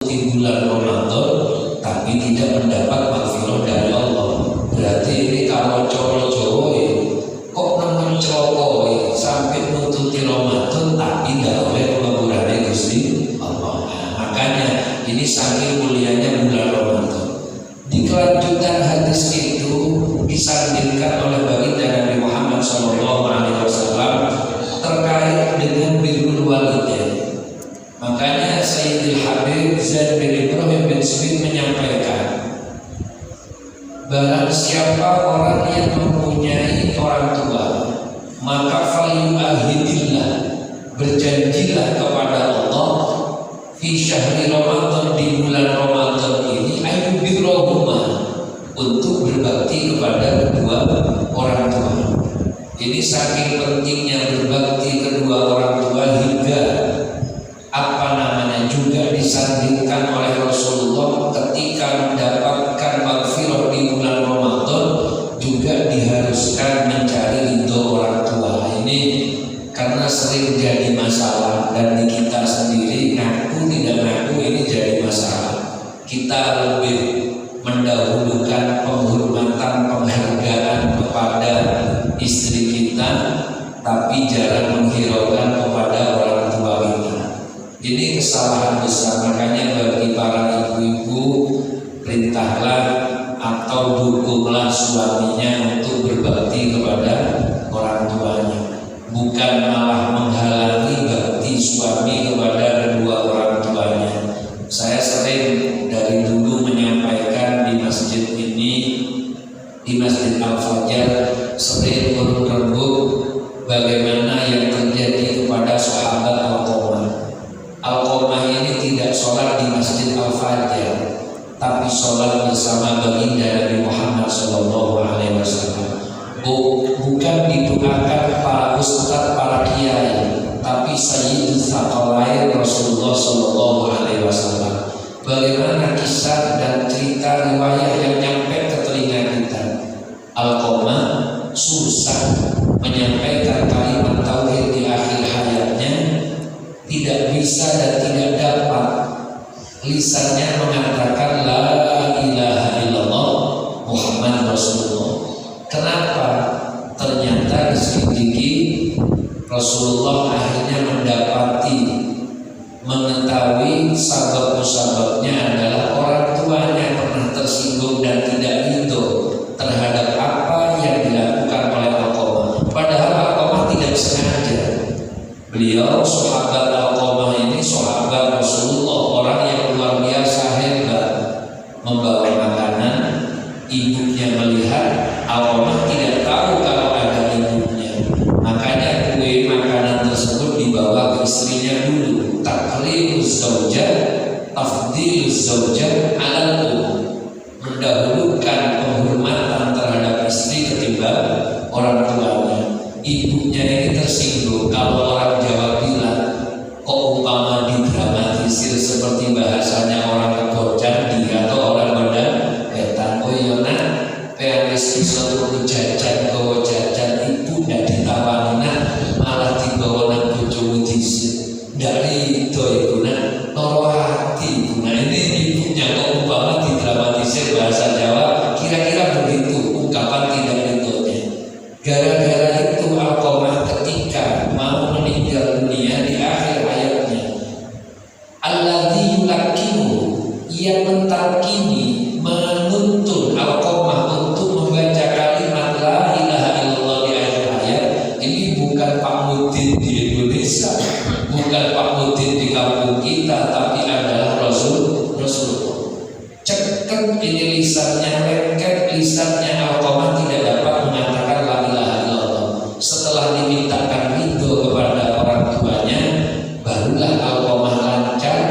mengikuti bulan Ramadan tapi tidak mendapat maghfirah dari Allah. Berarti ini kalau cowok-cowok kok nemen cowok sampai nututi Ramadan tapi gak oleh pengaburannya Gusti Allah. Makanya ini saking mulianya bulan Ramadan. Di kelanjutan hadis itu disandingkan oleh baginda Nabi Muhammad SAW terkait dengan birrul walidain. Makanya Sayyidil Habib Zaid bin Ibrahim bin Smith menyampaikan, barang siapa orang yang mempunyai orang tua, maka falyu'ahidillah, berjanjilah kepada Allah fi syahri Ramadan, di bulan Ramadan ini, ayyubirrohuma, untuk berbakti kepada kedua orang tua. Ini saking pentingnya berbakti kedua orang tua hingga juga disandingkan oleh Rasulullah ketika mendapatkan maghfirah di bulan Ramadan juga diharuskan mencari ridho orang tua. Ini karena sering jadi masalah dan di kita sendiri ngaku tidak ngaku ini jadi masalah. Kita lebih mendahulukan penghormatan penghargaan kepada istri kita tapi jarang menghiraukan kepada orang tua kita. Ini kesalahan besar. Makanya bagi para ibu-ibu, perintahlah atau dukunglah suaminya untuk berbakti kepada orang tuanya, bukan malah menghalangi bakti suami kepada kedua orang tuanya. Saya sering dari dulu menyampaikan di masjid ini, di Masjid Al-Fajar, sering merembuk bagaimana yang terjadi kepada sahabat Al-Qamah ini tidak sholat di Masjid Al-Fajar, tapi sholat bersama baginda Nabi Muhammad SAW. Bukan didoakan para ustadz, para kiai, tapi Sayyidul Thaqalain Rasulullah SAW. Bagaimana kisah dan cerita riwayat yang nyampe ke telinga kita. Al-Qamah susah menyampaikan kalimat tauhid di akhir hayatnya, tidak bisa dan tidak dapat. Lisannya mengatakan la ilaha illallah Muhammad Rasulullah. Kenapa? Ternyata diselidiki Rasulullah akhirnya mengetahui sabab-musababnya adalah orang tuanya pernah tersinggung dan tidak ridho terhadap apa yang dilakukan oleh Al-Qamah. Padahal Al-Qamah tidak sengaja. Beliau sahabat Al-Qamah ini sahabat Rasulullah, orang yang luar biasa hebat, membawa makanan. Ibunya melihat, Al-Qamah tidak tahu kalau ada ibunya, makanya kue makanan tersebut dibawa ke istrinya dulu. Taklimuz zaujah, tafdiluz zaujah alal mendahulukan penghormatan terhadap istri ketimbang orang tuanya. Ibunya ini tersinggung. Kalau orang Jawa bilang, kok umpama didramatisir seperti bahasanya orang Kebojandi atau orang Badan Betan, oh iya nak, peanis iso turu jajan gawa jajan, ibu ndak ditawani nak, malah dibawa nang bojomu dhisik. Dari itu ibu nak, loro hati ibu. Nah ini ibunya kok umpama didramatisir bahasa Jawa, kira-kira begitu ungkapan tidak ridhonya. Gara-gara itu Al-Qamah ketika mau meninggal dunia di akhir hayatnya, alladzi yulakkinu, yang mentalkini, menuntun Al-Qamah untuk membaca kalimat la ilaha illallah di akhir hayat. Ini bukan Pak Mudin di Indonesia, bukan Pak Mudin di kampung kita, tapi adalah Rasulullah. Ceket ini lisannya, lengket lisannya Al-Qamah tidak dapat mengatakan la ilaha illallah. Setelah dimintakan ridho kepada orang tuanya, barulah Al-Qamah lancar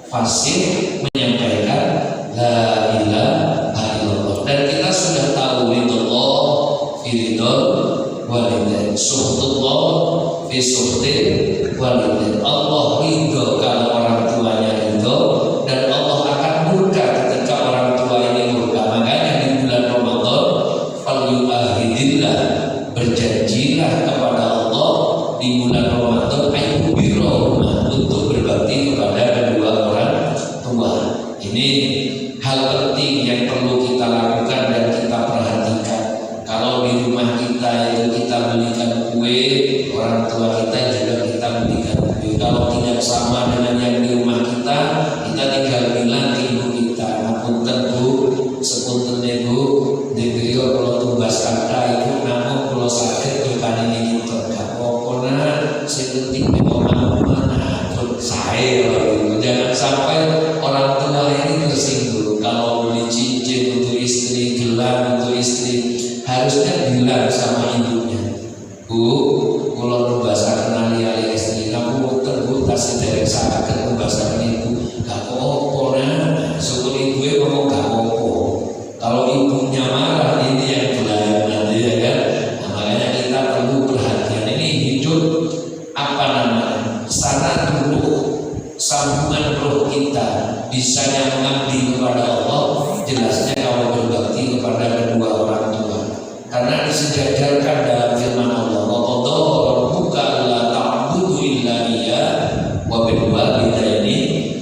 fasih menyampaikan la ilaha illallah. Dan kita sudah tahu ridho fi ridho walidain, suhtullah fi suhtil walidain. Allah ridho kalau orang tuanya ridho, dan Allah akan murka ketika orang tua ini murka. Makanya di bulan Ramadan, falyu'ahidillah, berjanjilah kepada Allah di bulan Ramadan, ayyubirrohuma, untuk berbakti kepada kedua orang tua. duit, orang tua kita juga kita berikan duit. Kalau tidak sama dengan yang di rumah kita tinggal bilang ke ibu kita, ngapunten Bu, sepunten Bu, dibeliau kalau tugas kata itu namun kalau sakit bukan ini gitu, gak apa-apa sepenting memang mana saya itu. Jangan sampai orang tua ini tersinggung. Kalau beli cincin untuk istri, gelang untuk istri, harusnya bilang sama ibunya, Bu, kalau bahasa kenali ali istri kamu terbu tasih derek sakit bahasa ibu, gak apa-apa nah, syukur ibu ngomong gak apa-apa. Kalau ibunya marah ini yang belajar nanti ya kan. Nah, makanya kita perlu perhatian. Ini hidup apa namanya? Sana dulu sambungan roh kita bisanya mengabdi kepada Allah, jelasnya kalau berbakti kepada kedua orang tua. Karena disejajarkan dalam firman Allah, wa qadara rabbuka alla ta'budu illa iyyah wa bil walidayni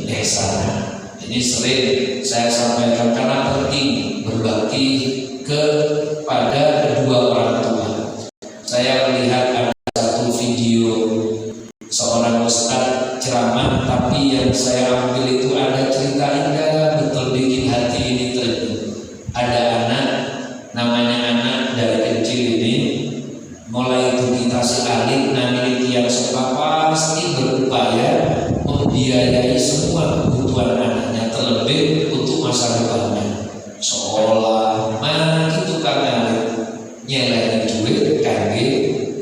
ihsana. Ini sering saya sampaikan karena penting berbakti kepada kedua orang tua. Saya melihat ada satu video seorang ustaz ceramah, tapi yang saya ambil itu ada cerita indah betul, bikin hati ini terharu. Ada anak, namanya anak dari kecil ini, mulai itu dikasih alit, namanya yang sepapa pasti berupaya membiayai semua kebutuhan anaknya, terlebih untuk masa depannya, sekolah, mah itu karena nyeleni duit kangge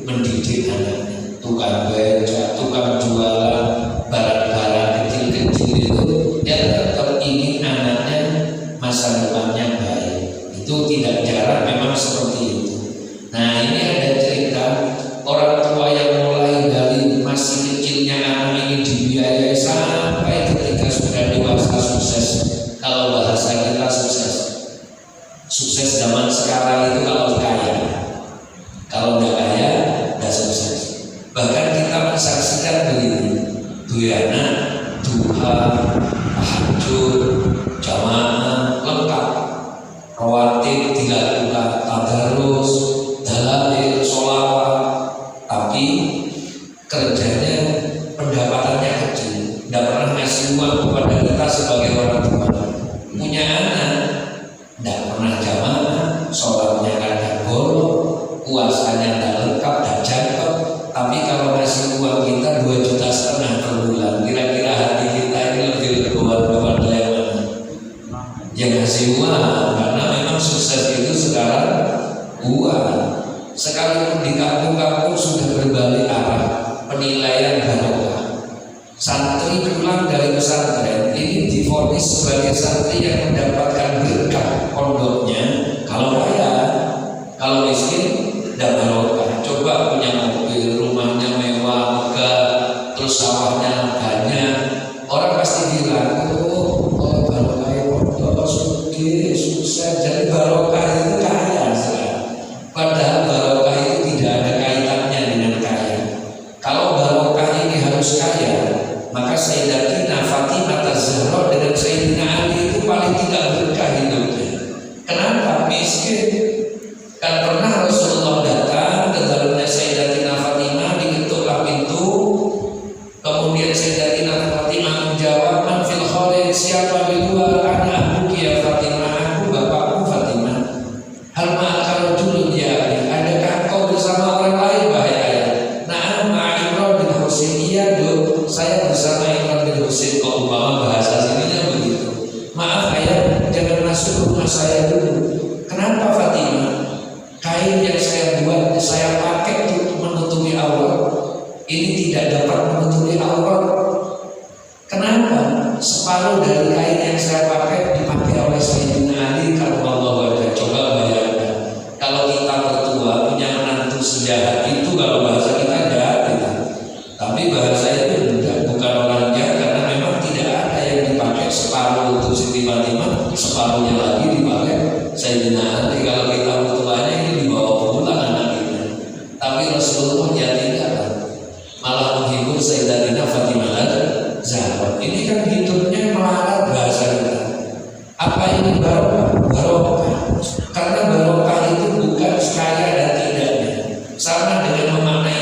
mendidik anaknya, tukang beca, tukang jualan barang-barang kecil-kecil itu, dia tetap ingin anaknya masa depannya baik. Itu tidak jarang memang seperti itu. Nah, ini ada cerita orang tua yang mulai dari masih kecilnya anak ini dibiayai sampai ketika sudah dewasa sukses. Kalau bahasa kita sukses, sukses zaman sekarang itu kalau kaya, kalau nggak kaya nggak sukses. Bahkan kita mensaksikan begini, duyana, duha, tahajud, jamaah lengkap, rawatib dilakukan, tadarus, dalil, sholawat, tapi kerjanya pendapatannya kecil, tidak pernah ngasih uang kepada kita sebagai orang tua. Punya anak, tidak pernah jamaah, sholatnya kadang bolong, puasanya tidak lengkap dan jangkep. Tapi kalau ngasih uang kita 2,5 juta per bulan, kira-kira hati kita ini lebih legoan kepada yang mana? Yang ngasih uang, karena memang sukses itu sekarang uang. Sekalipun di kampung-kampung sudah berbalik arah penilaian barokah. Santri pulang dari pesantren ini divonis sebagai santri yang mendapatkan berkah pondoknya kalau kaya, kalau miskin tidak barokah. Coba punya mobil, rumahnya mewah, megah, terus sawahnya banyak, orang pasti bilang, oh barokah pondok sukses, jadi barokah itu kaya sekarang. Padahal barokah itu tidak ada kaitannya dengan kaya. Kalau barokah ini harus kaya, maka Sayyidatina Fatimah Az-Zahra dengan Sayyidina Ali itu paling tidak berkah hidupnya. Kenapa? Miskin. Kan pernah Rasulullah datang ke dalamnya Sayyidatina Fatimah, diketuklah pintu, kemudian Sayyidatina Fatimah menjawab, man fil khalid, siapa di luar? Ana abuki ya Fatimah, aku bapakku Fatimah. Hal ma'akal rajulun ya Ali, adakah kau bersama orang lain wahai ayah? Na'am ma'imran bin Husain, iya dok, saya bersama Imran bin Husain. Kok umpama bahasa sininya begitu. Maaf ayah, jangan masuk rumah saya dulu. Kenapa Fatimah? Kain yang saya buat, saya pakai untuk menutupi aurat, ini tidak dapat menutupi aurat. Kenapa? Separuh dari kain yang saya pakai dipakai oleh Sayyidina Ali karramallahu wajhahu. Coba bayangkan, kalau kita mertua punya menantu sejahat itu, kalau bahasa kita jahat kita. Tapi bahasa itu bukan orang jahat, karena memang tidak ada yang dipakai separuh untuk Siti Fatimah, separuhnya lagi dipakai Sayyidina Ali. Kalau kita mertuanya ini dibawa pulang anak kita. Tapi Rasulullah ya tidak, malah menghibur Sayyidatina Fatimah Az-Zahra. Ini kan hidupnya melarat bahasa kita. Apa ini barokah? Barokah. Karena barokah itu bukan kaya dan tidaknya. Sama dengan memaknai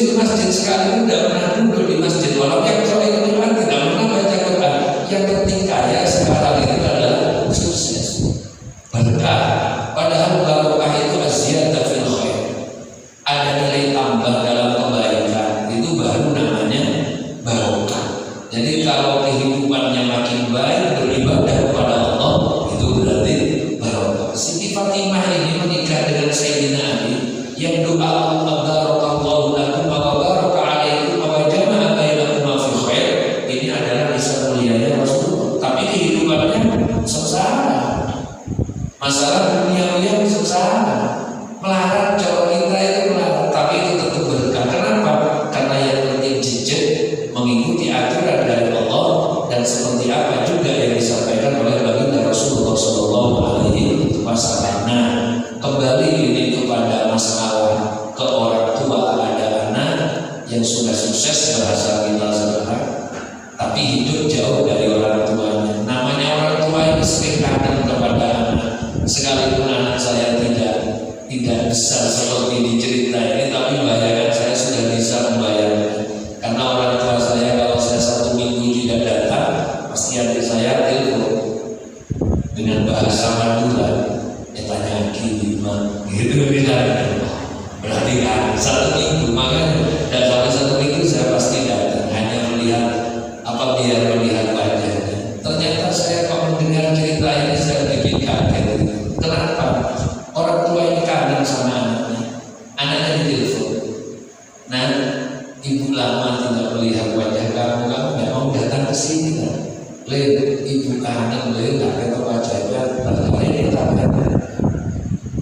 di masjid sekali tidak pernah duduk di masjid, walau yang soleh Quran tidak pernah baca Quran. Yang penting kaya sekarang itu adalah sukses, berkah. Padahal barokah itu aziyadah fil khair, ada nilai tambah dalam kebaikan, itu baru namanya barokah. Jadi kalau kehidupannya makin baik, beribadah kepada Allah, itu berarti barokah. Siti Fatimah ini menikah dengan Sayyidina Ali yang doa Allah barakallahu lakum wa baraka alaikum wa jama'a bainakum fi khair. Ini adalah kisah mulianya Rasul, tapi kehidupannya sengsara. Masalah dunia sengsara, melarat cowok kita itu melarat, tapi itu tetap berkah. Kenapa? Karena yang penting jejak mengikuti aturan dari Allah, dan seperti apa juga yang disampaikan oleh baginda Rasulullah SAW. Nah, kembali ini kepada masalah ke orang tua, ada anak yang sudah sukses bahasa kita sekarang, tapi hidup jauh dari orang tuanya. Namanya orang tua ini sering kangen kepada anak, sekalipun anak saya tidak besar seperti dicerita ini, tapi bayangkan saya sudah bisa membayangkan. Karena orang tua saya kalau saya 1 minggu tidak datang, pasti adik saya telepon dengan bahasa Madura, tanya gimana gitu bilang. Berarti kan 1 minggu, makanya dan sampai 1 minggu saya pasti datang, hanya melihat biar melihat wajahnya. Ternyata saya kok mendengar cerita ini saya bikin kaget. Kenapa? Orang tua ini kangen sama anaknya ditelepon. Nah, ibu lama tidak melihat wajah kamu nggak mau datang ke sini kan? Ibu kangen, nggak ketemu wajahnya. Pertama ini tak.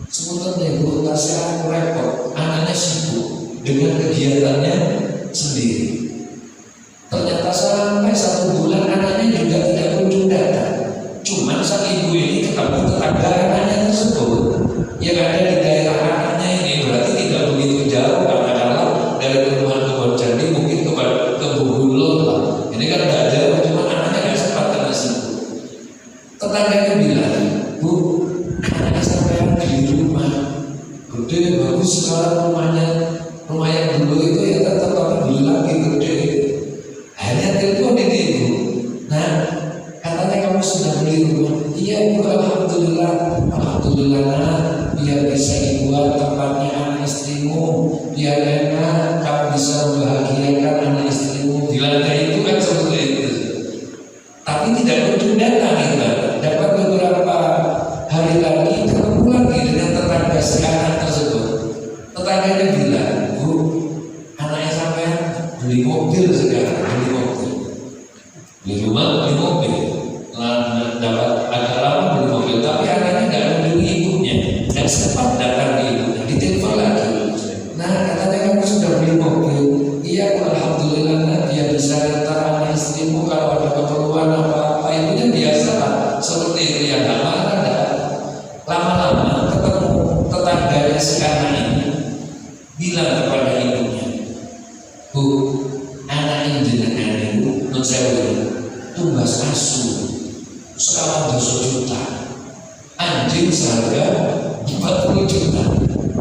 Sebenarnya ibu tasnya aku repot, anaknya sibuk dengan kegiatannya sendiri. Ternyata sampai 1 bulan anaknya juga tidak kunjung datang. Cuman sang ibu ini ketemu tetangga anaknya tersebut yang ada di daerah anaknya ini, berarti tidak begitu jauh, karena kalau dari perumahan Kebonjati mungkin ke Buhulon lah. Ini kan tidak jauh, cuma anaknya nggak sempat karena sibuk. Tetangganya bilang, Bu, anaknya sampai di rumah gede bagus sekarang rumahnya, rumah yang dulu itu ya tetap tapi lagi gede. Hanya telepon ini ibu. Nah, katanya kamu sudah beli rumah. Iya ibu, alhamdulillah. Alhamdulillah nah, biar bisa dibuat tempatnya anak istrimu, biar enak kamu bisa membahagiakan anak istrimu. Bilang kayak itu kan seperti itu. Tapi tidak kunjung datang itu. Dapat beberapa hari lagi ketemu lagi dengan tetangga si anak tersebut. Tetangganya bilang, Bu, anaknya sampai beli mobil sekarang, beli rumah, beli mobil. Dapat agak lama beli mobil, tapi anaknya nggak mengunjungi ibunya, dan sempat datang ke ibunya, ditelepon lagi. Nah, katanya kamu sudah beli mobil. Iya, alhamdulillah. Nah, dia bisa rentar anak istrimu kalau ada keperluan apa-apa. Ibunya biasa lah, seperti itu ya. Lama-lama ketemu tetangganya si anak ini, bilang kepada ibunya, Bu, anak ini jenengan itu nonsewu tumbas asu sekarang 2 juta, anjing seharga 40 juta.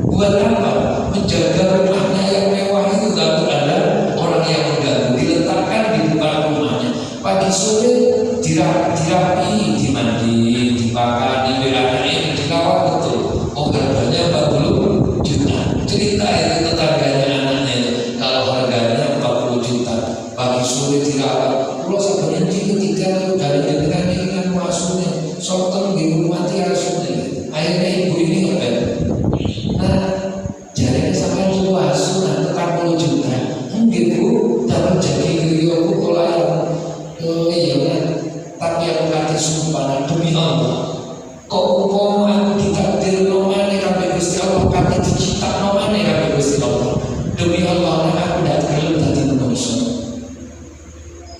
Buat apa? Menjaga rumahnya yang mewah itu, gak ada orang yang mengganggu, diletakkan di depan rumahnya. Pagi sore dirapi, dimandi, dipakai, diberi, dikawal betul. Oh, harganya 40 juta. Cerita itu tetangganya anaknya itu, kalau harganya 40 juta, pagi sore dirawat. Kalau sebenarnya ketika dari dengan dengan masuknya, soal ibu mati asuhnya. Akhirnya ibu ini ngebet. Nah, jadinya sampai ibu asuh nah 40 juta. Mungkin Bu dapat jadi kriyo Bu kalau iya, tapi aku kata sumpah demi Allah. Kok aku ditakdir nomane kabeh Gusti Allah, kata dicipta nomane kabeh Gusti Allah. Demi Allah aku tidak perlu tadi manusia.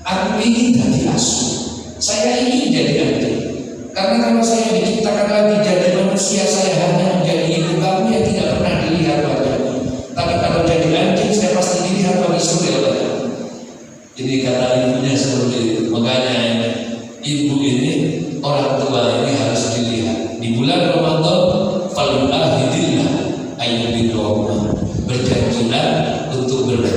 Aku ingin jadi asuh. Saya ingin jadi anjing. Karena kalau saya diciptakan lagi jadi manusia, saya hanya menjadi ibu kamu yang tidak pernah dilihat wajahnya. Tapi kalau jadi anjing, saya pasti dilihat pagi sore wajahnya. Jadi kata ibunya seperti itu. Makanya ibu ini, orang tua ini harus dilihat. Di bulan Ramadan, falu'ahidillah ayyubidroma, berjanjilah untuk berbagi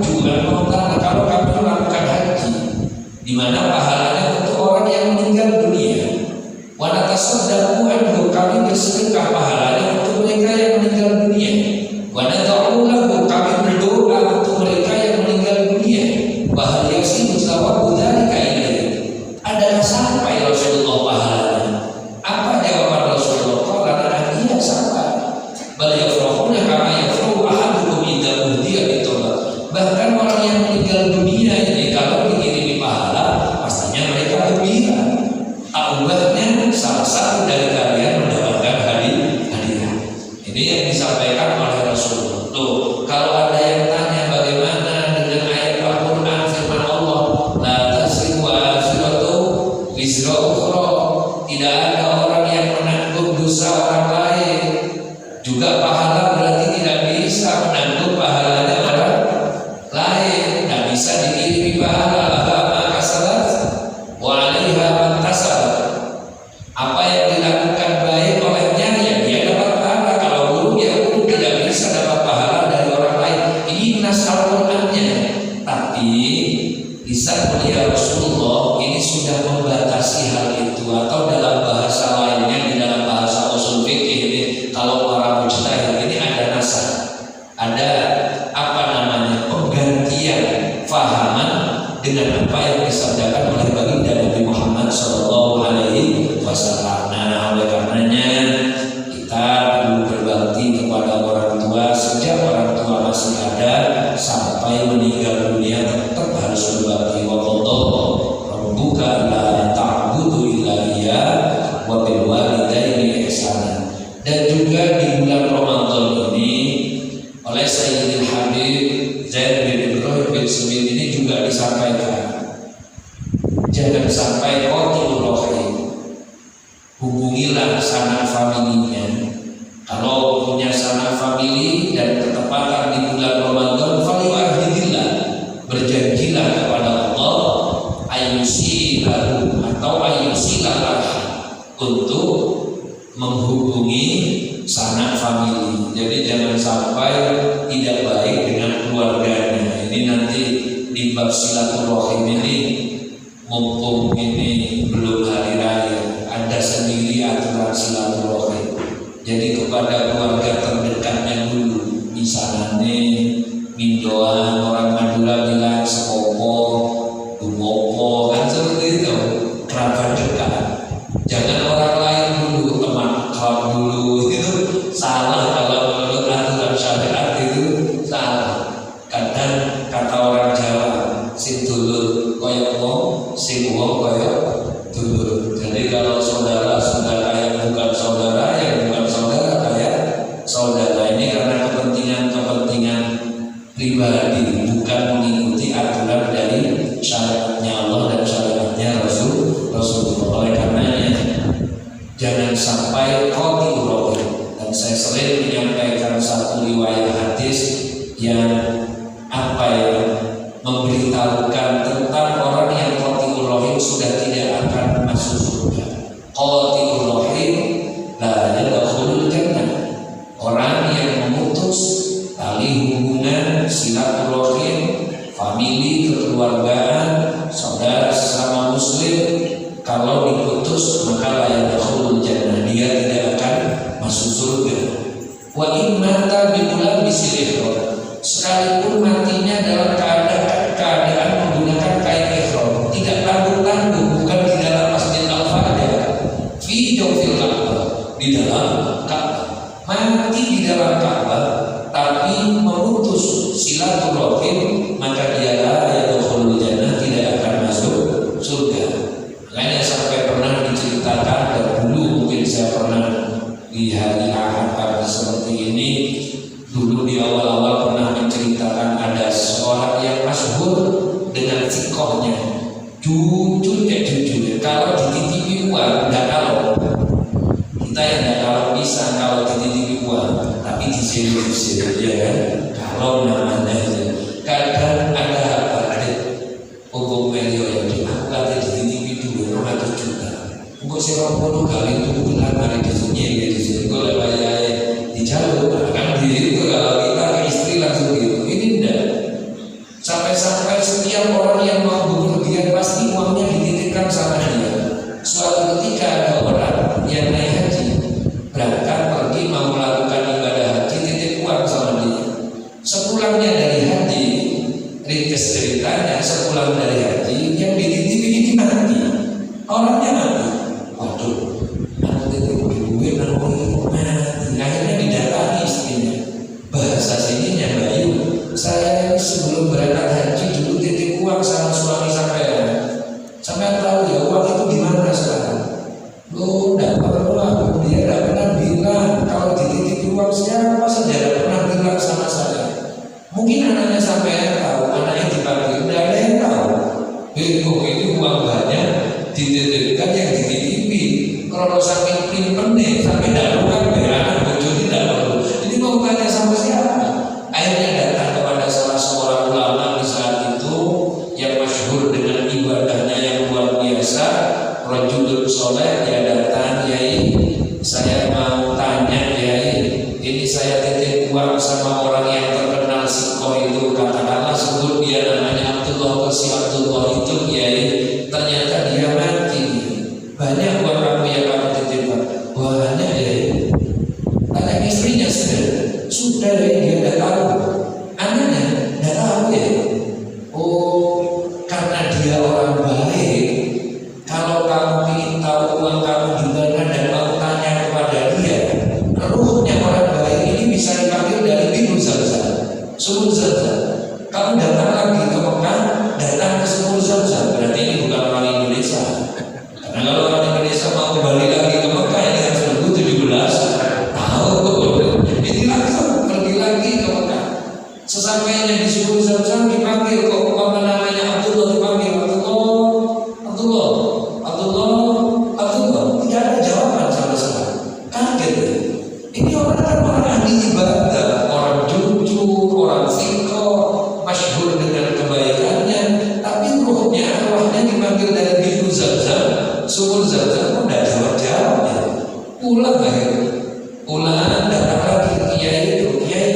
tahujju al-mautana, kalau kami melakukan haji, di mana pahalanya untuk orang yang meninggal dunia. Wa natasaddaqu anhu, kami bersedekah, pahalanya untuk mereka yang meninggal dunia. Wa nad'u lahu, kami berdoa untuk mereka yang meninggal dunia. Wa hal yasiru thawabu dzalika ilaihi, adakah sampai Rasulullah pahalanya? Apa jawaban Rasulullah? Qala iya sampai. Bal yafrahuna kama yafrahu ahadukum idza uhdiya bitawbah. Bahkan orang yang meninggal dunia ini kalau dikirimi pahala, pastinya mereka gembira. Ubahnya salah satu dari kalian mendapatkan hadiah. Ini yang disampaikan oleh Rasulullah. Tuh, kalau ada yang tanya bagaimana dengan ayat Al-Quran firman Allah, la tasiru asiratu wizra ukhra, tidak ada orang yang menanggung dosa orang lain. Juga pahala berarti tidak bisa menanggung pahalanya orang lain. Tidak bisa dikirimi pahala apa kasabat wa 'alaiha man kasabat. Apa yang dilakukan baik olehnya, ya dia dapat pahala. Kalau buruk, ya buruk, tidak bisa dapat pahala dari orang lain. Ini nas Al-Qur'annya. Tapi bisa melihat Rasulullah ini sudah membatasi hal itu, atau dalam bahasa lainnya, di dalam bahasa usul fikih ini, kalau para mujtahid ini ada nasah, ada apa namanya, penggantian fahaman dengan apa yang disabdakan oleh baginda Nabi Muhammad Sallallahu Alaihi Wasallam. Nah, oleh karenanya kita perlu berbakti kepada orang tua sejak orang tua masih ada sampai meninggal dunia, tetap harus berbakti. Wa qadallahu rabbuka la ta'budu illa iya wa bil walidaini ihsana. Dan juga di bulan Ramadan ini oleh Sayyidil Habib Zaid bin Ibrahim bin Sumit ini juga disampaikan, jangan sampai qati'ur rahim, hubungilah sanak familinya. Kalau punya sanak famili dan ketepatan di bulan Ramadan, falyu'ahidillah, berjanjilah kepada Allah, ayyusilahu atau ayyusilah untuk menghubungi sanak famili. Jadi jangan sampai tidak baik dengan keluarganya. Ini nanti di bab silaturahim ini, mumpung ini belum hari raya, ada sendiri aturan silaturahim. Jadi kepada keluarga terdekatnya dulu, misalnya mindoan, orang Madura bilang sepopo, dumopo, kan seperti itu, kerabat dekat. Jangan orang lain dulu, teman kawan dulu, itu salah. Kalau menurut aturan syariat itu salah. Kadang kata orang Jawa, sing dulur koyok wong, sing wong koyok dulur. Jadi kalau saudara-saudara yang bukan saudara, yang bukan saudara kayak saudara, ini karena kepentingan pribadi, bukan mengikuti aturan dari syariatnya Allah dan syariatnya Rasulullah. Oleh karenanya jangan sampai qati'ur rahim. Dan saya sering menyampaikan satu riwayat hadis yang memberitahukan tentang orang yang qati'ur rahim sudah tidak akan masuk surga. Qati'ur rahim la yadkhulul jannah. Orang yang memutus tali hubungan silaturahim, famili, kekeluargaan, saudara sesama muslim, kalau diputus maka la yadkhulul jannah, dia tidak akan masuk surga. Wa in mata bi mulabbisil ihram, sekalipun matinya dalam keadaan menggunakan kain ihram, tidak tanggung-tanggung, bukan di dalam Masjid Al-Fatihah, fi jawfil Ka'bah, di dalam Ka'bah, mati di dalam Ka'bah tapi memutus silaturahim, maka dia la yadkhulul jannah, tidak akan masuk surga. Makanya sampai pernah diceritakan, dan dulu mungkin saya pernah di hari Ahad pagi seperti ini, dulu di awal-awal pernah menceritakan ada seorang yang masyhur dengan fikohnya, jujur ya jujur. Kalau dititipi uang tidak kalau, kita yang tidak kalau bisa kalau dititipi uang, tapi disir-disir ya kan. Kalau namanya kadang ada apa, ada hukum medio yang diangkat dititipi dulu 200 juta. Untuk serong puluh kali itu bulan hari disini ya di sini kalau bayar di jalur kan di itu, kalau kita ke istri langsung gitu. Ini enggak, Sampai-sampai setiap orang yang mau bepergian pasti uangnya dititipkan sama dia. Suatu ketika ada orang yang naik haji, berangkat pergi mau melakukan ibadah haji, titip uang sama dia. Sepulangnya dari haji, ringkes ceritanya, sepulang dari haji yang dititipi ini mati, orangnya mati. Waduh, aku titip duit, aku mati. Akhirnya didatangi istrinya. Bahasa sininya, Bayu, saya sebelum berangkat haji dulu titip uang sama suami sampai tahu ya uang itu di mana sekarang. Lo tidak perlu, dia tidak pernah bilang kalau dititip uang siapa saja tidak pernah bilang sama saya. Mungkin anaknya sampai tahu, anaknya dipanggil, tidak ada yang tahu. Ini uang banyak dititipkan yang dititipi. Kalau saking primpennya sampai tidak perlu kan anak bojo tidak perlu. Ini mau tanya sama siapa? Akhirnya datang kepada salah seorang ulama di saat itu yang masyhur dengan ibadahnya yang luar biasa, rajulun soleh. Dia datang, Yai, saya mau tanya Yai, ini saya titip uang sama orang yang terkenal Siko itu, katakanlah sebut dia namanya Abdullah, si Abdullah itu Yai, ternyata dia mati. Banyak uang kamu yang kamu titipkan? Banyak Yai. Tanya istrinya sudah Yai, dia tidak tahu. Anaknya tidak tahu ya. Oh, karena dia orang baik. Kalau kamu ingin tahu uang kamu di mana dan mau tanya kepada dia, ruhnya orang baik ini bisa dipanggil dari Biru Zamzam, Sumur Zamzam. Kamu datang lagi ke Mekah, datang ke Sumur Zamzam. Berarti ini bukan orang Indonesia. Karena kalau orang Indonesia mau kembali lagi ke Mekah ini harus menunggu 17 tahun. Ini langsung pergi lagi ke Mekah. Sesampainya di Sumur Zamzam dipanggil kok umpama namanya Abdullah, dipanggil Abdullah, tidak ada jawaban sama sekali. Kaget. Ini orang kan orang ahli ibadah, orang jujur, orang siko, masyhur dengan kebaikannya, tapi arwahnya dipanggil dari Biru Zamzam, Sumur Zamzam, pun tidak jawab-jawabnya. Pulang datang lagi ke Kiai itu, Kiai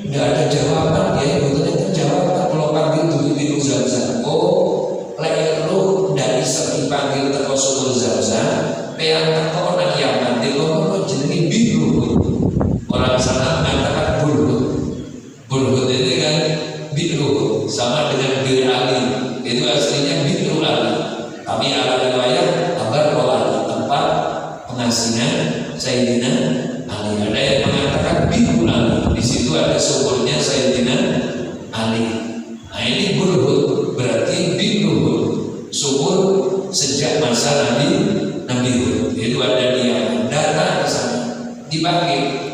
tidak ada jawaban, Kiai betulnya itu jawaban kalau panggil dulu Biru Zamzam. Oh, lain lu tidak bisa dipanggil teko Sumur Zamzam, peang teko nang Yaman, lo jenenge Biru. Orang sana mengatakan Burhut itu kan Biru, sama dengan Bir Ali, itu aslinya Biru Ali. Tapi ala riwayat kabar Ali, tempat pengasingan Sayyidina Ali. Ada yang mengatakan Biru Ali, di situ ada sumbernya Sayyidina Ali. Nah ini Burhut berarti Biru, sumur sejak masa Nabi Hud. Itu ada dia datang ke sana, dipanggil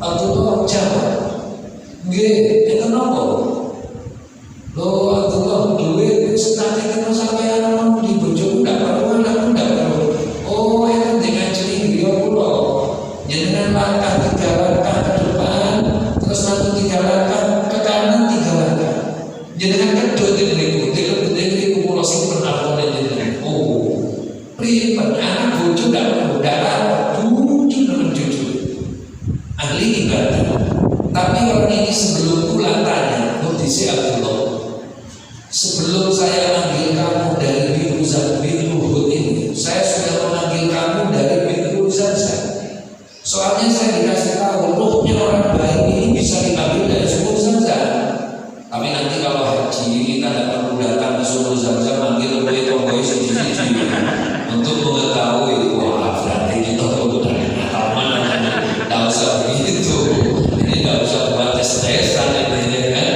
Abdullah jawab, nggih, itu nopo? Lo Abdullah duit setati kena sampai anakmu di bojoku ndak perlu, anakku ndak perlu. Oh, itu dengan ciri dia pulau. Jangan langkah 3 langkah ke depan, terus nanti 3 langkah ke kanan, 3 langkah. Jangan kedut ini pulau sing pernah mulai jenengan. Oh, pripun anak bojo ndak perlu, jujur dengan jujur. Ahli ibadah. Tapi orang ini sebelum pulang tanya, Mufti Abdullah, sebelum saya manggil kamu dari Biru Hud ini, saya sudah memanggil kamu dari Biru Zamzam. Soalnya saya dikasih tahu ruhnya orang baik ini bisa dipanggil dari Sumur Zamzam. Tapi nanti kalau haji kita tidak perlu datang ke Sumur Zamzam manggil tonggoy siji-siji untuk mengetahui wah berarti kita perlu dari mana. Tidak usah begitu. Ini tidak usah buat tes-tesan ini kan.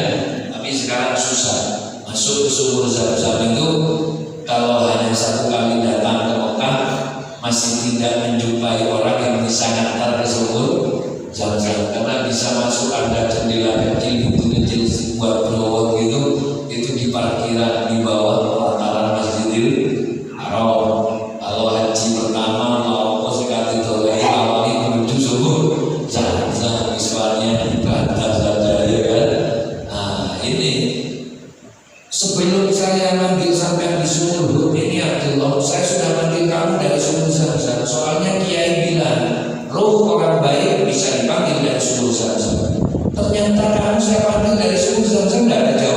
Tapi sekarang susah masuk ke Sumur Zamzam itu. Kalau hanya 1 kali datang ke Mekah masih tidak menjumpai orang yang bisa ngantar ke Sumur Zamzam, karena bisa masuk ada jendela kecil kecil buat berowot gitu, itu di parkiran di bawah pelataran Masjidil Haram. Kalau haji pertama mau sekali toleh awalnya menuju Sumur Zamzam, misalnya ibadah saja ya kan. Nah ini sebelum saya manggil sampai di Sumur Hud ini Abdullah, saya sudah manggil kamu dari Sumur Zamzam. Soalnya Kiai bilang roh orang baik bisa dipanggil dari Sumur Zamzam. Ternyata kamu saya panggil dari Sumur Zamzam tidak ada jawaban.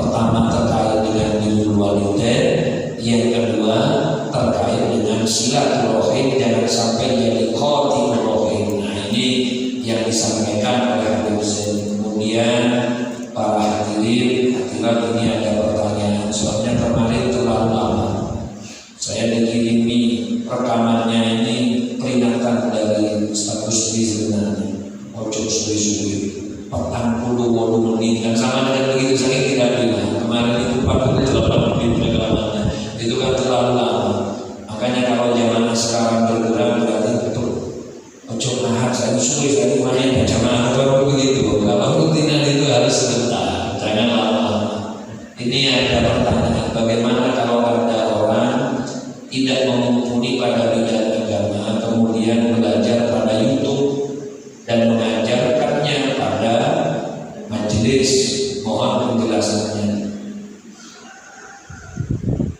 Pertama terkait dengan birrul walidain, yang kedua terkait dengan silaturahim, jangan sampai jadi qati'ur rahim. Nah, ini yang disampaikan oleh Habib Zain. Kemudian para hadirin hadirat, ini ada pertanyaan, soalnya kemarin terlalu lama saya dikirimi rekamannya, ini peringatan dari Ustaz Husri sebenarnya. Ojo suwi-suwi 48 menit kan sama dengan begitu, saya tidak bilang kemarin itu 48 menit rekamannya, itu kan terlalu lama. Makanya kalau zaman sekarang bergerak berarti betul. Ojo nahan saya suwi, saya mana jamaah baru begitu. Kalau rutinan itu harus sebentar, jangan lama-lama. Ini ada pertanyaan, bagaimana kalau ada orang tidak mumpuni pada bidang agama, kemudian belajar pada YouTube dan mengajarkannya pada majelis? Mohon penjelasannya.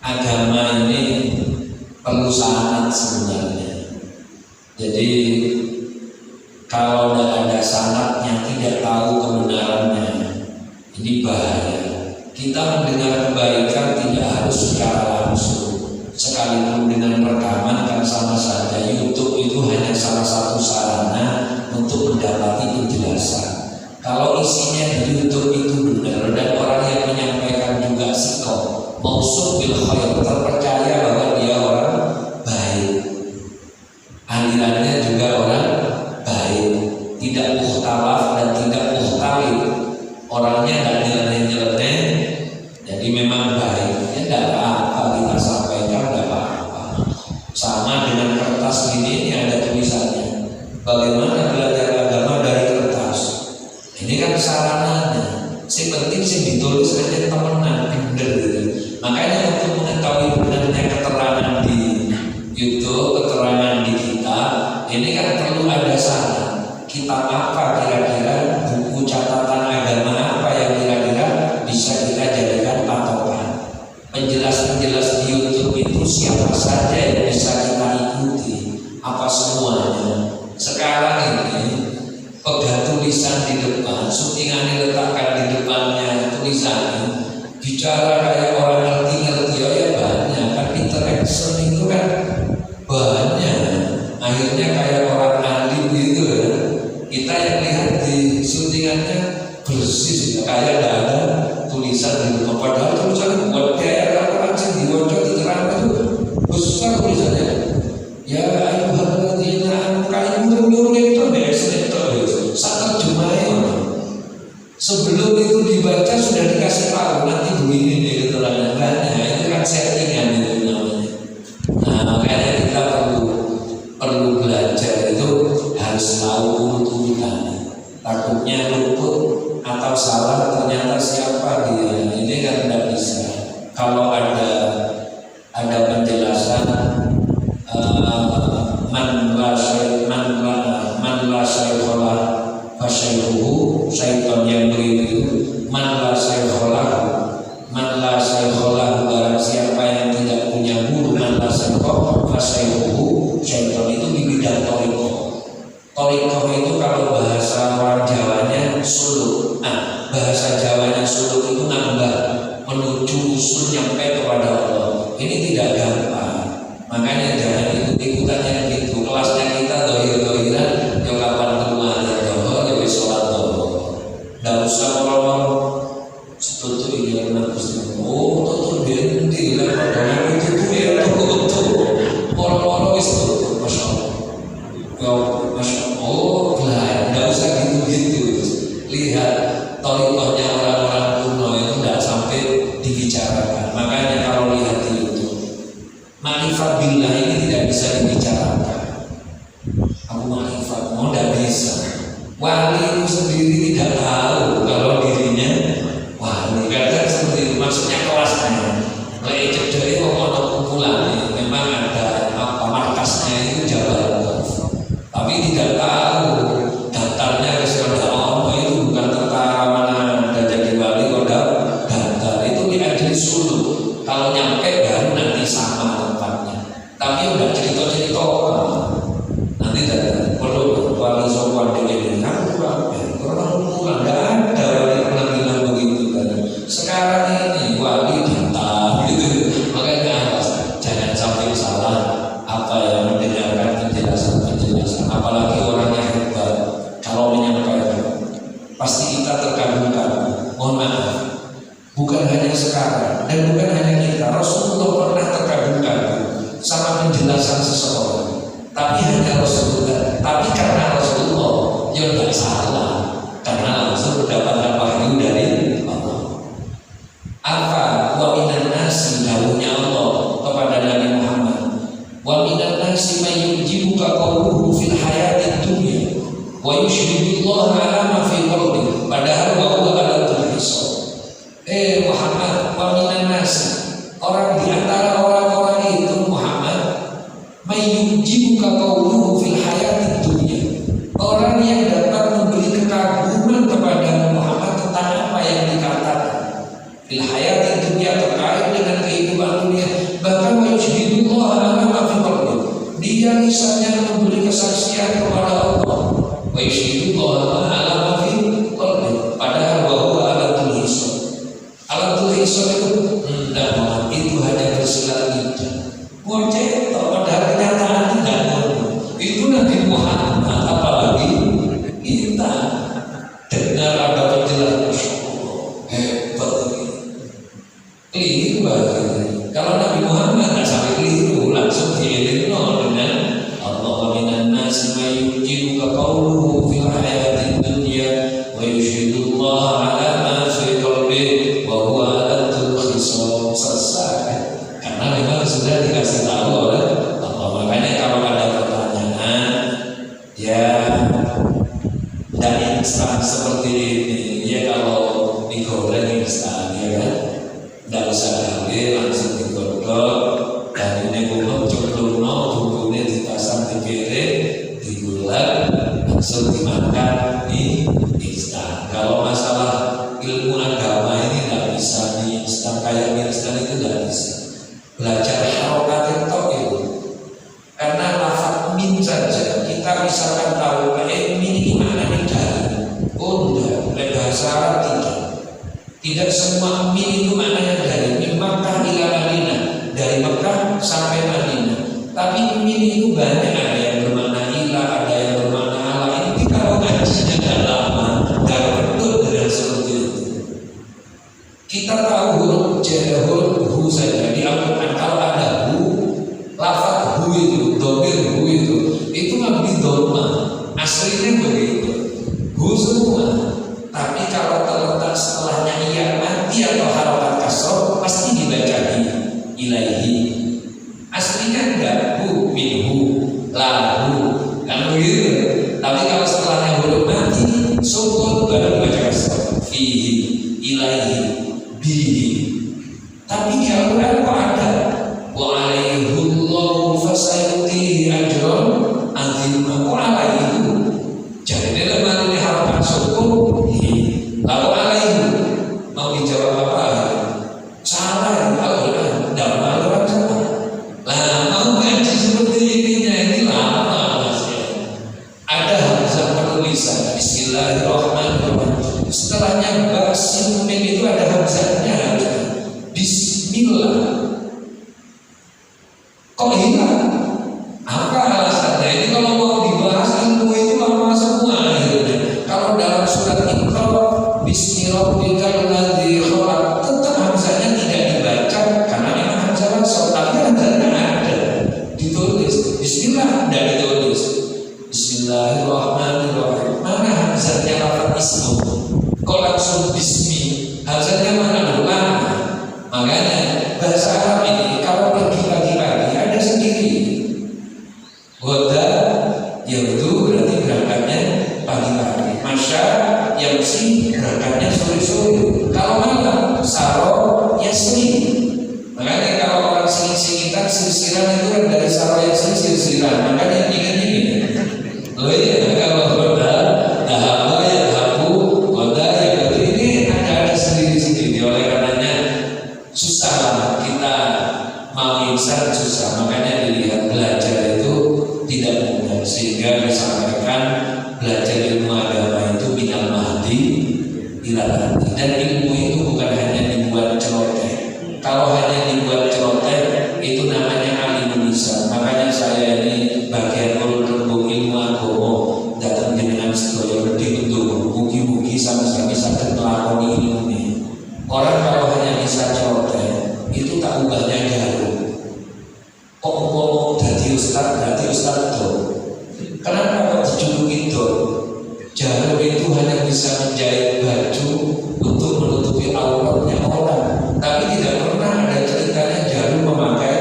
Agama ini perlu syarat sebenarnya. Jadi kalau tidak ada syaratnya, tidak tahu kebenarannya, ini bahaya. Kita mendengar kebaikan tidak harus secara langsung, sekalipun dengan rekaman kan sama saja. YouTube itu hanya salah satu sarana untuk mendapati penjelasan. Kalau isinya di YouTube itu benar dan orang yang menyampaikan juga sikoh, mausuf bil khair, terpercaya bahwa dia orang baik, alirannya juga orang baik, tidak mukhtalaf dan tidak mukhtalif, orangnya tidak nyeleneh-nyeleneh, jadi memang baik. Ya tidak apa-apa kita sampaikan, tidak apa-apa. Sama dengan kertas ini ada tulisannya. Bagaimana belajar agama dari kertas? Ini kan sarananya. Si penting sih ditulis aja temenan, bener gitu. Makanya untuk mengetahui benarnya keterangan di YouTube, keterangan di kitab, ini kan perlu ada syarat. Kitab apa kira-kira, buku catatan agama apa yang kira-kira bisa kita jadikan patokan. Penjelas-penjelas di YouTube itu siapa saja yang bisa kita ikuti, apa semuanya. Sekarang ini pegang tulisan di depan, syutingan diletakkan di depannya tulisannya, bicara kayak orang ngerti-ngerti ya banyak kan, interaction itu kan banyak, akhirnya kayak orang alim gitu ya. Kita yang lihat di syutingannya bersih, kayak tidak ada tulisan di depan, padahal tulisan buat kayak apa aja di wajah diterang itu besar tulisannya. Ya ayyuhalladzina amanu itu sangat jumai. Sebelum itu dibaca sudah dikasih tahu nanti begini nih keterangan banyak. Itu kan settingan itu namanya. Nah makanya kita perlu belajar itu harus tahu urut-urutan. Takutnya luput atau salah ternyata siapa dia. Ini kan tidak bisa. Kalau ada penjelasan man la syaikhullah fasyaihuhu, syaitan yang begitu. Man la syaikhullah barang siapa yang tidak punya guru, man la syaikhullah fasyaihuhu, syaitan itu di bidang thariqah. Thariqah itu kalau bahasa orang Jawanya suluk. Nah, bahasa Jawanya suluk itu nambah, menuju usul nyampe kepada Allah. Ini tidak gampang. Makanya jangan ikut-ikutan yang gitu. Kelasnya kita dohir-dohiran, ya kapan keluar dohor, ya wis sholat dohor. Nggak usah orang setuju ini yang Gusti. Oh, tutur bendi lah padahal itu ya tuh. Orang-orang wis tutur, masya Allah. Ya masya Allah. Oh, lah, nggak usah gitu-gitu. Lihat thariqahnya orang-orang kuno itu nggak sampai dibicarakan. Makanya kalau lihat di YouTube, ma'rifat billah ini tidak bisa dibicarakan. Aku ma'rifat, mau tidak bisa. Wali itu sendiri tidak tahu kalau dirinya wali. Kadang seperti itu, maksudnya kelasnya. Kalau cedek ada kumpulan, memang ada apa markasnya itu Jawa, tapi tidak tahu daftarnya sudah itu bukan tentara mana ada jadi wali kok daftar itu di majelis suluk. Kalau nyampe baru nanti sama tempatnya. Tapi udah cerita-cerita nanti perlu wali sopan dengan orang pulang tidak ada wali penampilan begitu kan. Sekarang dan bukan hanya kita, Rasulullah pernah terkagum-kagum sama penjelasan seseorang. Tapi hanya Rasulullah, tapi karena Rasulullah yang tidak salah, karena langsung mendapatkan wahyu dari Allah. Apa wa minan nasi, dawuhnya Allah kepada Nabi Muhammad, wa minan nasi may yujibuka qawluhu fil hayatid dunya wa yushhidullaha ala ma fi qalbi padahal wa huwa ala hisab. Muhammad, wa minan nasi, orang di antara orang-orang itu Muhammad, may yujibuka qawluhu fil hayatid dunya, orang yang dapat memberi kekaguman kepada Muhammad tentang apa yang dikatakan fil hayatid dunya, terkait dengan kehidupan dunia. Bahkan wa yushhidullaha ala ma fi qalbi, dia misalnya memberi kesaksian kepada Allah, wa yushhidullaha ala ma fi qalbi padahal wa huwa ala hisab. Alatul hisab itu itu hanya bersilat lidah. Wajib padahal kenyataan tidak ngono. Itu Nabi Muhammad, apalagi kita dengar ada penjelasan hebat ini. Keliru banget. Kalau Nabi Muhammad nggak sampai keliru, langsung diiringi dengan Allah wa minan nasi may yujibuka qawluhu fil hayatid dunya wa yushhidullaha ala ma fi qalbi wa huwa alatul hisab. Selesai. Karena memang sudah dikasih tahu oleh Allah. Makanya kalau ada pertanyaan ya dari instan seperti ini, ya kalau digoreng instan ya kan, tidak usah ambil, langsung digodok dan ini bumbu cokluno, bumbunya dipasang di piring, digulak, langsung dimakan di instan. Kalau masalah ilmu agama ini tidak bisa di instan, kayak mie instan itu tidak bisa. Belajar harokat itu karena lafaz min saja kita misalkan tahu min ini maknanya dari. Oh enggak, bahasa Arab tidak semua min itu maknanya dari. Min Makkah ila Madinah, dari Mekah sampai Madinah. Tapi min itu banyak, ada yang bermakna ila, ada yang bermakna ala. Ini kalau ngajinya tidak lama, tidak betul dengan seperti itu. Kita tahu huruf hu saja di Al-Quran. Kalau ada hu, lafaz hu itu, domir hu itu mabni dhamma, aslinya begitu, hu semua. Tapi kalau terletak setelahnya iya mati atau harokat kasroh, pasti dibaca ilaihi. Aslinya enggak hu, minhu, lahu, kan begitu. Tapi kalau setelahnya huruf mati, sukun baru dibaca kasroh, fihi, ilaihi, bihi. Tapi di Al-Quran kok ada wa alaihullahu fasayutihi ajron azimah. Kok alaihu? Jadi dalam ini harapan sukun lalu alaihu mau dijawab apa? Salah Al-Quran, tidak malu salah. Lah mau ngaji seperti ini lama masih. Ada hamzah penulisan Bismillahirrahmanirrahim. Setelahnya basin mim itu ada hamzahnya. Bismillah. Kok hilang? Apa alasannya? Ini kalau mau dibahas ilmu itu lama semua akhirnya. Kalau dalam surat Iqra, Bismillahirrahmanirrahim, tetap hamzahnya tidak dibaca karena memang hamzah wasal. Tapi hamzahnya ada, ditulis. Bismillah tidak ditulis. Bismillahirrahmanirrahim. Mana hamzahnya lafaz ismu? Kok langsung bismi? Hamzahnya mana? Makanya bahasa Arab ini kalau pergi pagi-pagi ada sendiri. Goda yaitu berarti berangkatnya pagi-pagi. Masya yamsi berangkatnya sore-sore. Kalau malam saro yasri. Makanya kalau orang sing-singitan sirsiran itu kan dari saro yasri sirsiran. Makanya ingat ini. Oh iya, kalau goda dahaba ya dahabu, goda ya berarti ini ada sendiri-sendiri. Oleh karenanya susah kita mau insan susah, makanya dilihat belajar itu tidak mudah sehingga disampaikan belajar ilmu agama itu minal mahdi ila lahdi. Dan ilmu itu bukan hanya dibuat celoteh. Kalau hanya dibuat celoteh itu namanya alim nisa. Makanya saya ini bagian rembung ilmu agama datang dengan sedaya lebih untuk mugi-mugi sama-sama bisa terlakoni ilmu ini. Orang kalau hanya bisa celoteh ubahnya jarum. Kok mau jadi ustaz berarti ustaz do? Kenapa kok dijuluki do? Jarum itu hanya bisa menjahit baju untuk menutupi auratnya orang, tapi tidak pernah ada ceritanya jarum memakai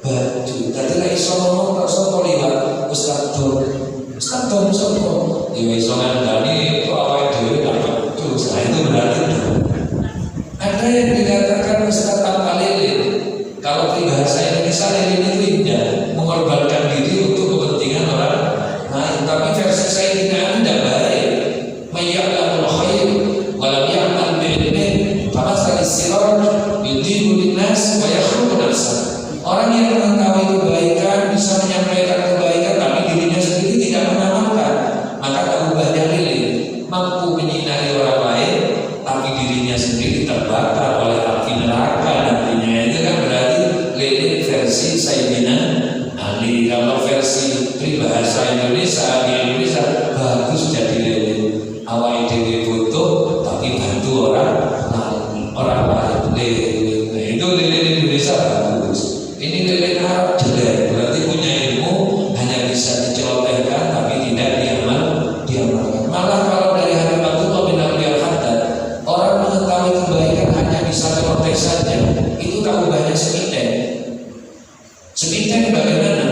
baju. Tadi lah iso ngomong tak soto liwat ustaz do sopo ya iso ngandani itu awal dewe dapat terus. Nah itu berarti ada yang dikatakan ustaz tanpa lilin. Kalau peribahasa Indonesia lilin itu indah, mengorbankan diri untuk kepentingan orang lain. Tapi versi saya tidak baik. Mayya'lamul khair walam ya'mal bi'ilmin famasal siraj yudhibu linnas wa yakhruqu nafsa. Orang yang mengetahui kebaikan bisa menyampaikan kebaikan tapi dirinya sendiri tidak mengamalkan, maka ubahnya lilin, mampu menyinari orang lain tapi dirinya sendiri terbakar oleh api neraka nantinya. Itu kan berarti lilin versi Sayyidina Ali. Kalau versi peribahasa Indonesia di Indonesia bagus jadi lilin, awal dewe butuh tapi bantu orang lain lilin. Nah, itu lilin Indonesia bagus. Ini lilin Arab jelek, berarti punya ilmu hanya bisa dicelotehkan tapi tidak diamalkan. Malah kalau dari Habibatullah bin Abi al-Haddad, orang mengetahui kebaikan hanya bisa celoteh saja, itu tak ubahnya sepiten. Sepiten bagaimana?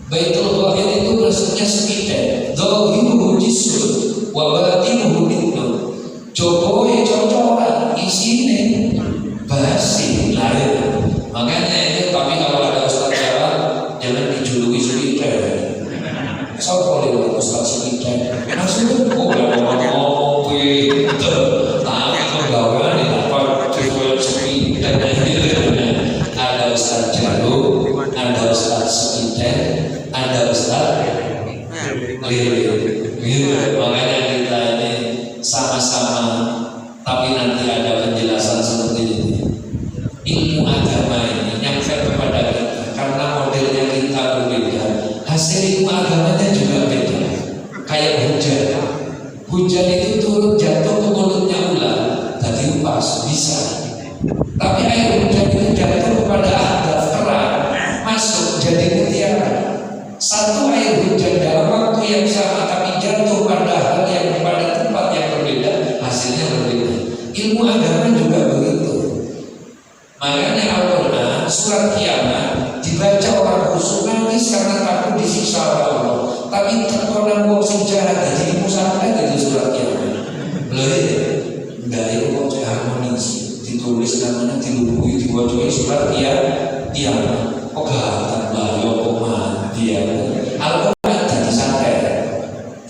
Baitul Qahir itu maksudnya sepiten. Dhahiruhu jisrun wa batinuhu nidnun. Jokowi cocoran, isine basi lain. Makanya itu tapi kalau ada ustaz Jawa jangan dijuluki sepiten. Sopo lewat ustaz sepiten. Maksudnya ngomong pinter, tapi pegawai dapat jual sepiten. Ada ustaz Jalu, ada ustaz sepiten, ada ustaz lilin. Makanya kita ini sama-sama, tapi nanti ada penjelasan seperti ini. Ilmu agama ini nyampe kepada kita karena modelnya kita berbeda, hasil ilmu agamanya juga beda. Kayak hujan itu turun jatuh ke mulutnya ular tadi pas bisa, tapi air hujan itu jatuh kepada ahdaaf kerang masuk jadi mutiara. Satu air hujan dalam waktu yang sama tapi jatuh pada hal yang pada tempat yang berbeda, hasilnya berbeda. Ilmu agama juga begitu. Makanya Al-Quran surat Kiamat dibaca orang khusyuk nangis karena takut disiksa oleh Allah. Tapi terkonan wong sing jahat jadi musafir dari surat Kiamat. Loh, enggak ya kok harmonis ditulis namanya dilubui diwajai surat Kiamat. Kok gak lah yo kok mati ya. Al-Quran jadi santai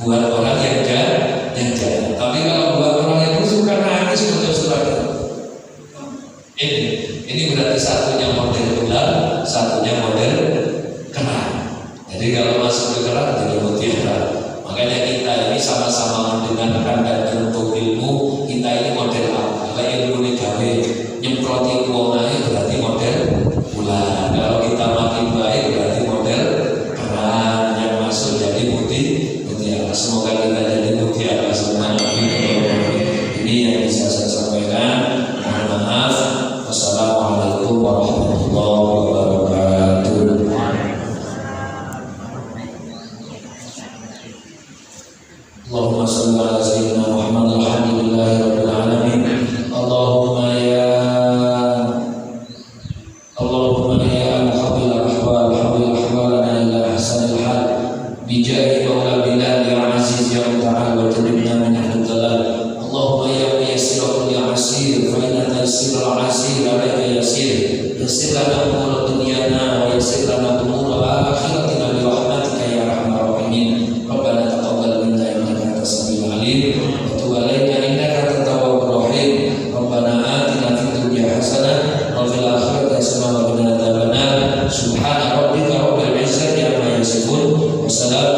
buat orang yang jahat. Tapi kalau buat orang yang khusyuk karena nangis betul surat ini berarti satunya model ular, satunya model kerang. Jadi kalau masuk ke kerang jadi mutiara. Makanya kita ini sama-sama mendengarkan dan menuntut ilmu. Kita ini model apa? Kalau ilmu ini gawe nyemproti uang air berarti model ular. Kalau kita makin baik berarti model kerang yang masuk jadi mutiara. Semoga kita jadi mutiara semua. Ini yang bisa saya sampaikan. Mohon maaf. Wassalamualaikum warahmatullahi wabarakatuh. Allahumma shalli ala sayyidina Muhammad alhamdulillahi rabbil alamin. Allahumma ya muhabbil ahwal habbil ahwalana ila ahsanil hal bijahi maula bilal ya aziz ya muta'al wa jannibna min ahlil dalal. Allahumma ya muyassir kulli asir fa inna taysirul asir alayka yasir. Yassir lana umur dunyana wa yassir lana umur akhiratina bi rahmatika ya arhamar rahimin. Rabbana taqabbal minna innaka antas samiul alim wa tub alaina innaka antat tawwabur rahim. Rabbana atina fid dunya hasanah wa fil akhirati hasanah wa qina adzabannar. Subhana rabbika rabbil izzati amma yasifun wa salamun